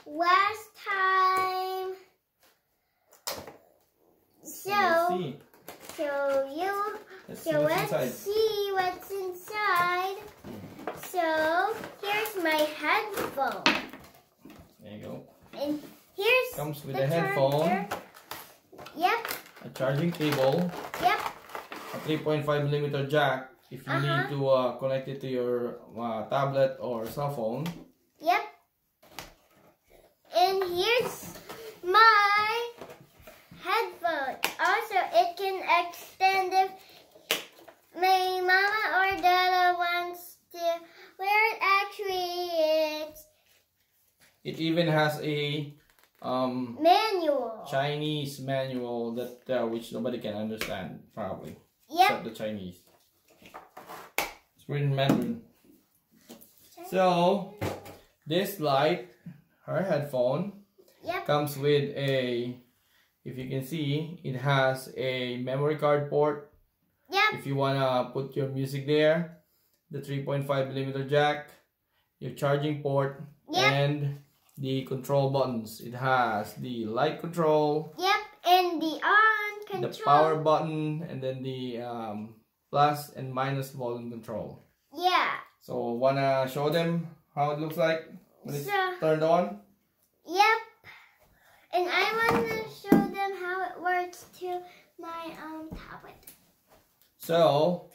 last time. Let's see what's inside. So here's my headphone. There you go. And here's comes with a headphone. Yep. A charging cable. Yep. A 3.5mm jack if you need to connect it to your tablet or cell phone. Yep. And here's my headphone. Also, it can extend if my mama or dada wants to wear it. Actually, it even has a manual. Chinese manual that which nobody can understand probably. Yep. Except the Chinese. It's written in Mandarin. So this light, her headphone, comes with a, if you can see, it has a memory card port. If you wanna put your music there, the 3.5mm jack, your charging port, and the control buttons. It has the light control. And the on control. The power button, and then the plus and minus volume control. So wanna show them how it looks like when it's turned on? And I want to show them how it works to my tablet. So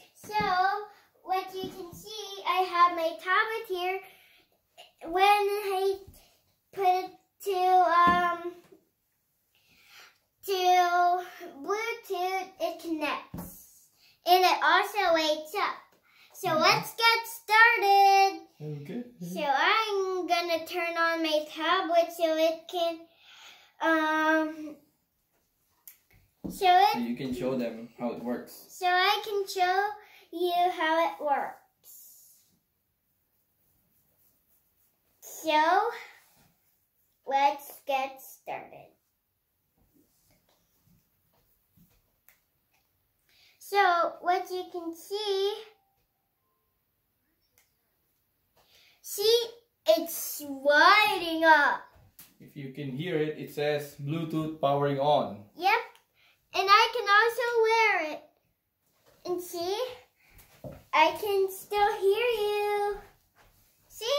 what you can see, I have my tablet here. When I put it to Bluetooth, it connects. And it also wakes up. So let's get started. Okay. So I'm gonna turn on my tablet so it can so you can show them how it works. So I can show you how it works. So let's get started. So what you can see, it's lighting up. If you can hear it, it says Bluetooth powering on. Yep. And I can also wear it. And see, I can still hear you. See?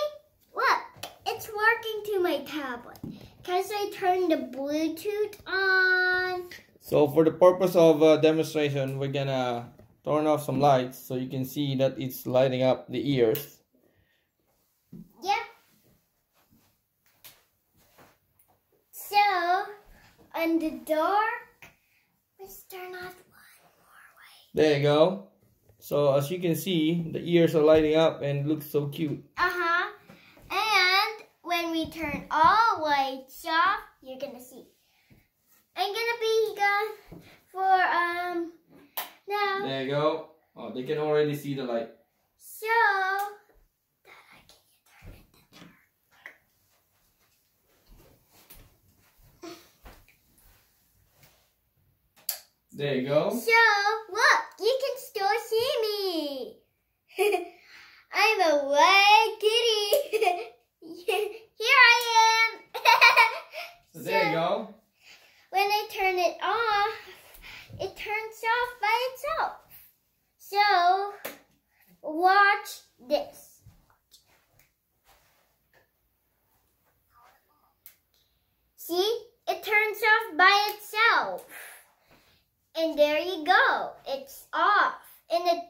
Look, it's working to my tablet because I turned the Bluetooth on. So for the purpose of demonstration, we're gonna turn off some lights so you can see that it's lighting up the ears. Yep. So, on the dark, let's turn off one more light. There you go. So as you can see, the ears are lighting up and looks so cute. And when we turn all lights off, you're gonna see. I'm gonna be gone for now. There you go. Oh, they can already see the light. So there you go. So look, you can still see me. I'm a white kitty. Here I am. So there you go. When I turn it off, it turns off by itself. So watch this. See? It turns off by itself. And there you go. It's off. And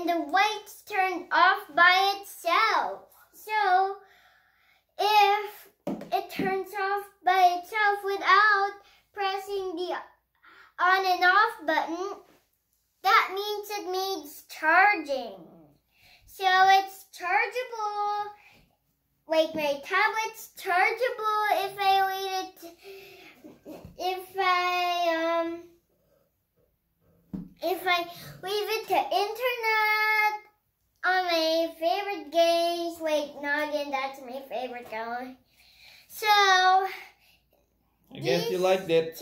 the lights turned off by itself. So if it turns off by itself without pressing the on and off button, that means it needs charging. So it's chargeable. Like my tablet's chargeable if I leave it to internet on my favorite games like Noggin. That's my favorite game. So I guess you liked it.